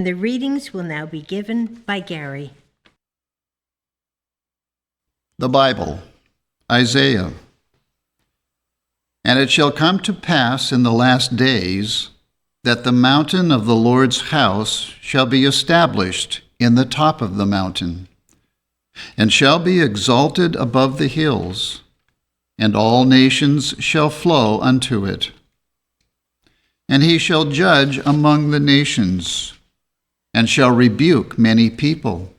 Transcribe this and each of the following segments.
The readings will now be given by Gary. The Bible, Isaiah. And it shall come to pass in the last days that the mountain of the Lord's house shall be established in the top of the mountain, and shall be exalted above the hills, and all nations shall flow unto it. And he shall judge among the nations, and shall rebuke many people.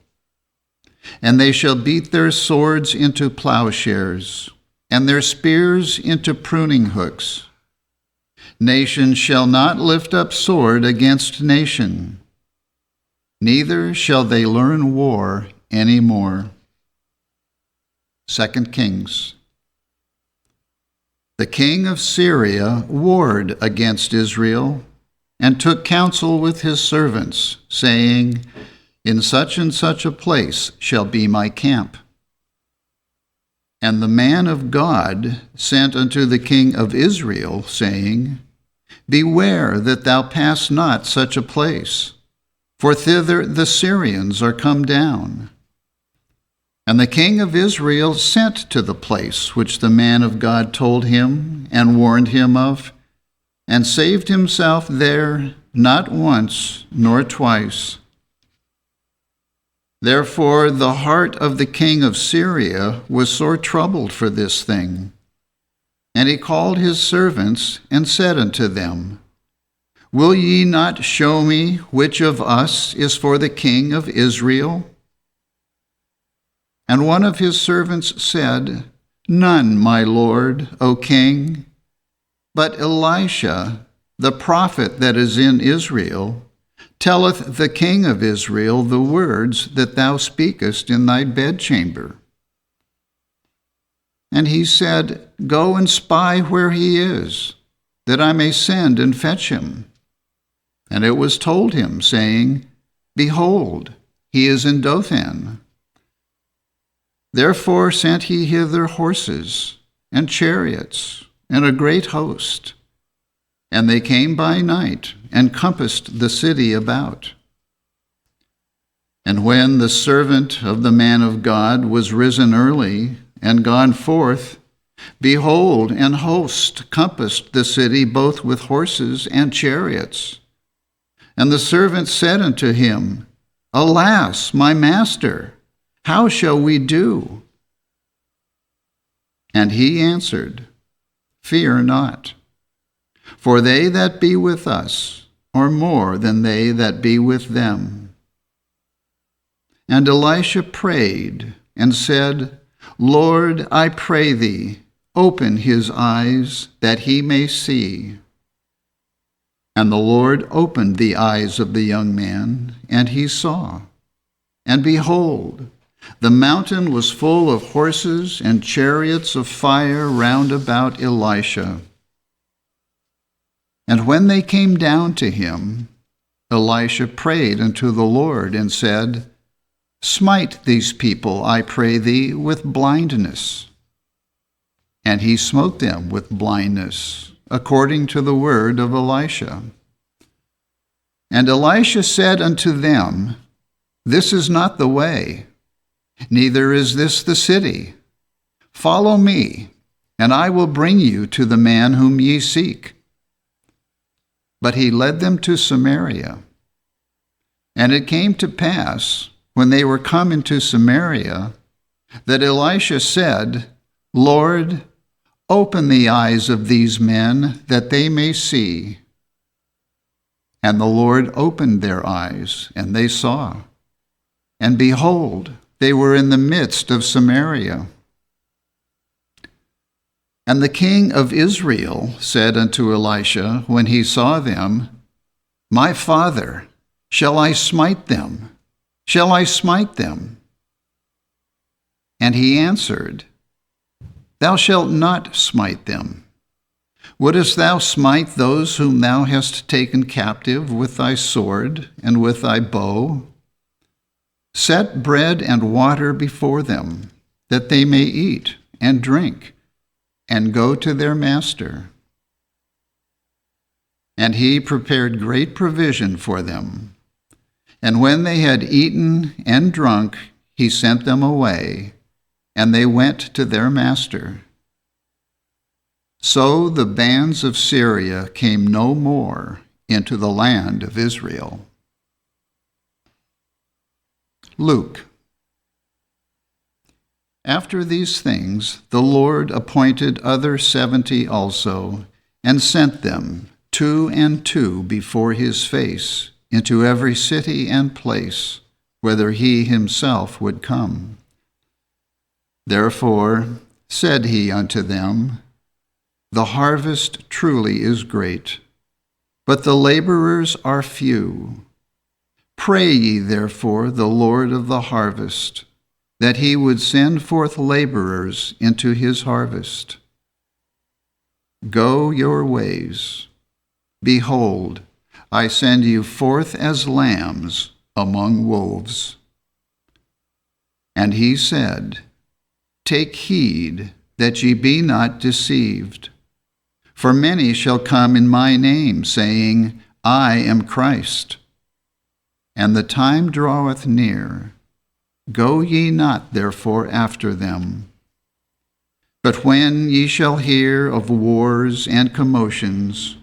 And they shall beat their swords into plowshares, and their spears into pruning hooks. Nation shall not lift up sword against nation, neither shall they learn war any more. 2 Kings. The king of Syria warred against Israel, and took counsel with his servants, saying, In such and such a place shall be my camp. And the man of God sent unto the king of Israel, saying, Beware that thou pass not such a place, for thither the Syrians are come down. And the king of Israel sent to the place which the man of God told him and warned him of, and saved himself there not once nor twice. Therefore the heart of the king of Syria was sore troubled for this thing. And he called his servants and said unto them, Will ye not show me which of us is for the king of Israel? And one of his servants said, None, my lord, O king. But Elisha, the prophet that is in Israel, telleth the king of Israel the words that thou speakest in thy bedchamber. And he said, Go and spy where he is, that I may send and fetch him. And it was told him, saying, Behold, he is in Dothan. Therefore sent he hither horses and chariots, and a great host. And they came by night, and compassed the city about. And when the servant of the man of God was risen early, and gone forth, behold, an host compassed the city both with horses and chariots. And the servant said unto him, Alas, my master, how shall we do? And he answered, Fear not, for they that be with us are more than they that be with them. And Elisha prayed and said, Lord, I pray thee, open his eyes, that he may see. And the Lord opened the eyes of the young man, and he saw. And behold, the mountain was full of horses and chariots of fire round about Elisha. And when they came down to him, Elisha prayed unto the Lord and said, Smite these people, I pray thee, with blindness. And he smote them with blindness, according to the word of Elisha. And Elisha said unto them, This is not the way, neither is this the city. Follow me, and I will bring you to the man whom ye seek. But he led them to Samaria. And it came to pass, when they were come into Samaria, that Elisha said, Lord, open the eyes of these men, that they may see. And the Lord opened their eyes, and they saw. And behold, they were in the midst of Samaria. And the king of Israel said unto Elisha, when he saw them, My father, shall I smite them? Shall I smite them? And he answered, Thou shalt not smite them. Wouldest thou smite those whom thou hast taken captive with thy sword and with thy bow? Set bread and water before them, that they may eat and drink, and go to their master. And he prepared great provision for them, And when they had eaten and drunk, he sent them away, and they went to their master. So the bands of Syria came no more into the land of Israel. Luke. After these things, the Lord appointed other 70 also, and sent them 2 and 2 before his face into every city and place whither he himself would come. Therefore said he unto them, The harvest truly is great, but the laborers are few. Pray ye therefore the Lord of the harvest, that he would send forth laborers into his harvest. Go your ways. Behold, I send you forth as lambs among wolves. And he said, Take heed that ye be not deceived. For many shall come in my name, saying, I am Christ. And the time draweth near. Go ye not therefore after them. But when ye shall hear of wars and commotions,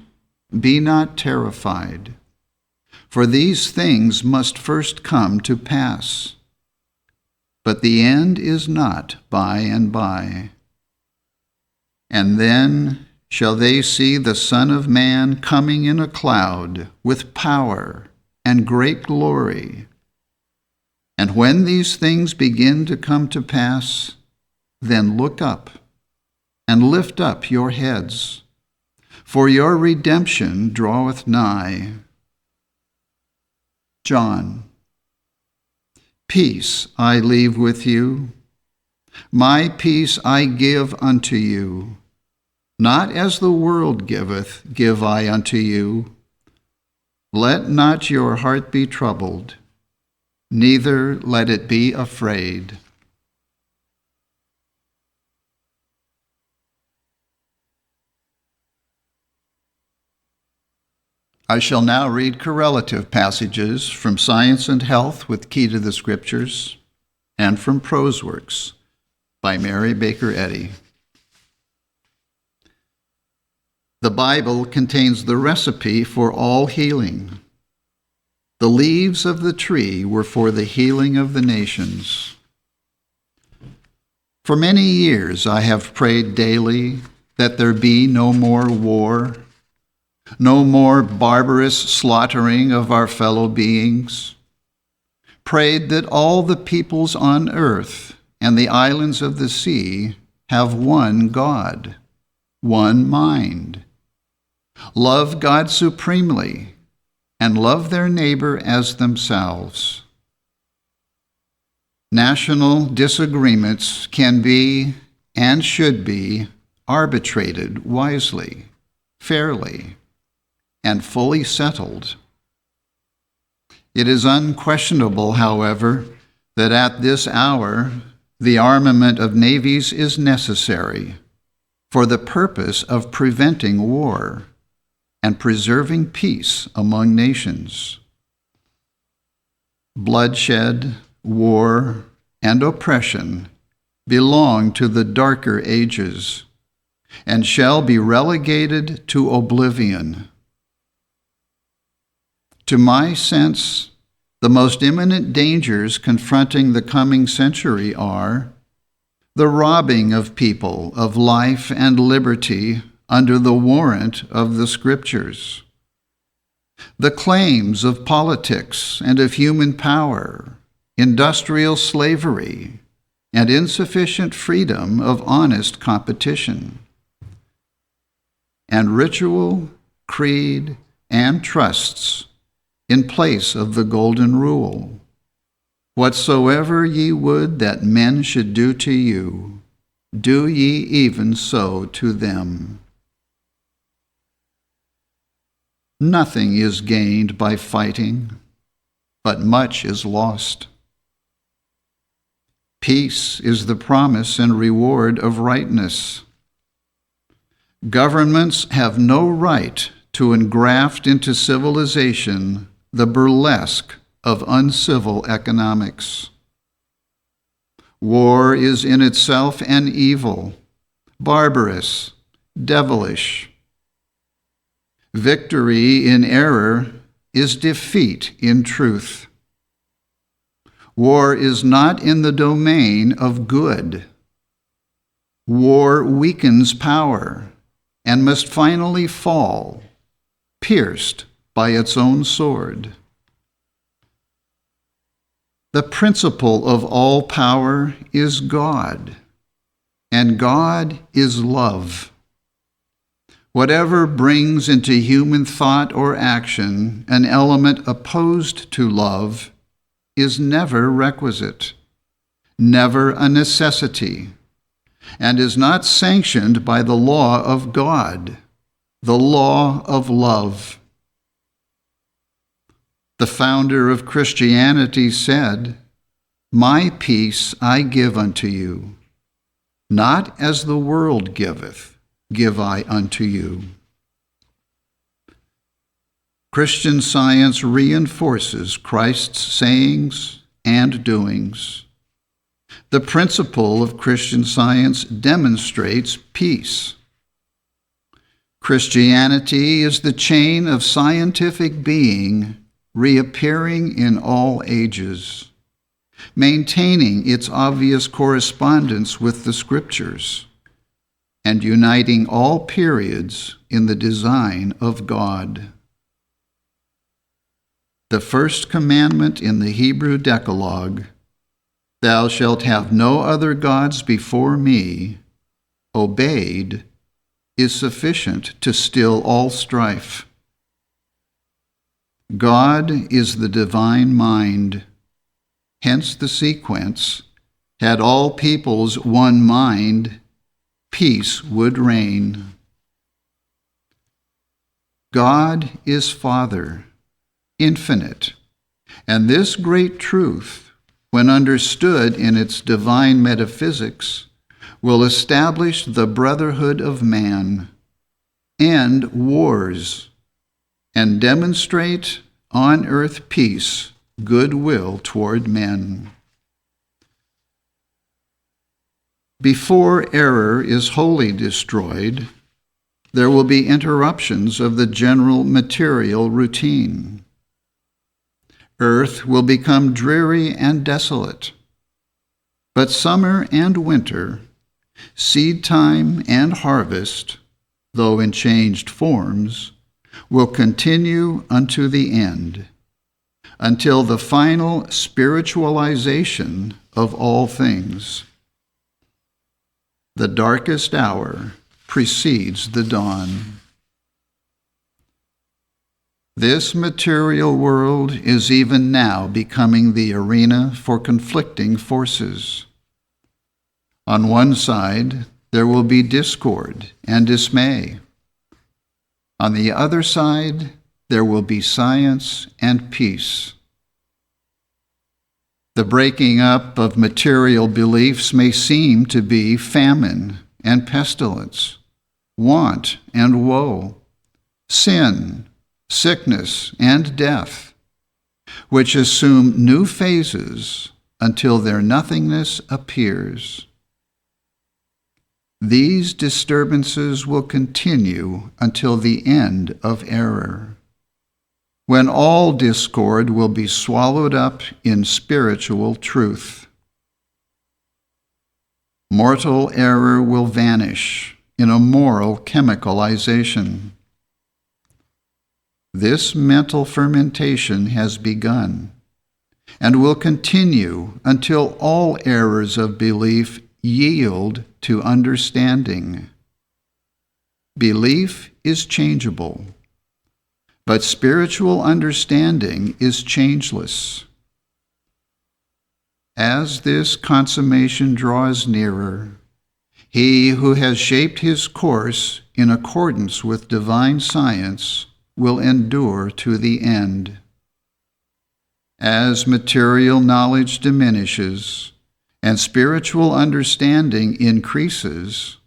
be not terrified. For these things must first come to pass. But the end is not by and by. And then shall they see the Son of Man coming in a cloud with power and great glory. And when these things begin to come to pass, then look up and lift up your heads, for your redemption draweth nigh. John. Peace I leave with you, my peace I give unto you. Not as the world giveth, give I unto you. Let not your heart be troubled, neither let it be afraid. I shall now read correlative passages from Science and Health with Key to the Scriptures and from Prose Works by Mary Baker Eddy. The Bible contains the recipe for all healing. The leaves of the tree were for the healing of the nations. For many years I have prayed daily that there be no more war, no more barbarous slaughtering of our fellow beings. Prayed that all the peoples on earth and the islands of the sea have one God, one mind. Love God supremely and love their neighbor as themselves. National disagreements can be and should be arbitrated wisely, fairly, and fully settled. It is unquestionable, however, that at this hour the armament of navies is necessary for the purpose of preventing war and preserving peace among nations. Bloodshed, war, and oppression belong to the darker ages and shall be relegated to oblivion. To my sense, the most imminent dangers confronting the coming century are the robbing of people of life and liberty under the warrant of the Scriptures, the claims of politics and of human power, industrial slavery, and insufficient freedom of honest competition, and ritual, creed, and trusts in place of the golden rule. Whatsoever ye would that men should do to you, do ye even so to them. Nothing is gained by fighting, but much is lost. Peace is the promise and reward of rightness. Governments have no right to engraft into civilization the burlesque of uncivil economics. War is in itself an evil, barbarous, devilish. Victory in error is defeat in truth. War is not in the domain of good. War weakens power and must finally fall, pierced by its own sword. The principle of all power is God, and God is love. Whatever brings into human thought or action an element opposed to love is never requisite, never a necessity, and is not sanctioned by the law of God, the law of love. The founder of Christianity said, "My peace I give unto you, not as the world giveth, give I unto you." Christian Science reinforces Christ's sayings and doings. The principle of Christian Science demonstrates peace. Christianity is the chain of scientific being reappearing in all ages, maintaining its obvious correspondence with the Scriptures, and uniting all periods in the design of God. The first commandment in the Hebrew Decalogue, "Thou shalt have no other gods before me," obeyed, is sufficient to still all strife. God is the divine mind. Hence the sequence, "Had all peoples one mind, peace would reign." God is Father, infinite, and this great truth, when understood in its divine metaphysics, will establish the brotherhood of man, end wars, and demonstrate on earth peace, goodwill toward men. Before error is wholly destroyed, there will be interruptions of the general material routine. Earth will become dreary and desolate, but summer and winter, seed time and harvest, though in changed forms, will continue unto the end, until the final spiritualization of all things. The darkest hour precedes the dawn. This material world is even now becoming the arena for conflicting forces. On one side, there will be discord and dismay. On the other side, there will be science and peace. The breaking up of material beliefs may seem to be famine and pestilence, want and woe, sin, sickness, and death, which assume new phases until their nothingness appears. These disturbances will continue until the end of error, when all discord will be swallowed up in spiritual truth. Mortal error will vanish in a moral chemicalization. This mental fermentation has begun and will continue until all errors of belief yield to understanding. Belief is changeable, but spiritual understanding is changeless. As this consummation draws nearer, he who has shaped his course in accordance with divine science will endure to the end. As material knowledge diminishes and spiritual understanding increases,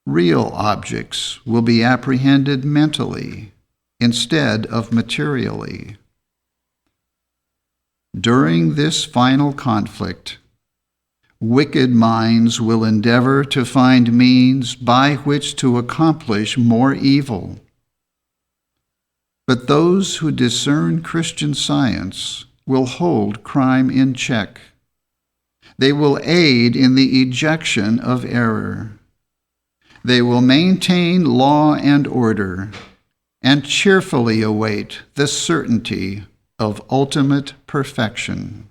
real objects will be apprehended mentally instead of materially. During this final conflict, wicked minds will endeavor to find means by which to accomplish more evil. But those who discern Christian science will hold crime in check. They will aid in the ejection of error. They will maintain law and order and cheerfully await the certainty of ultimate perfection.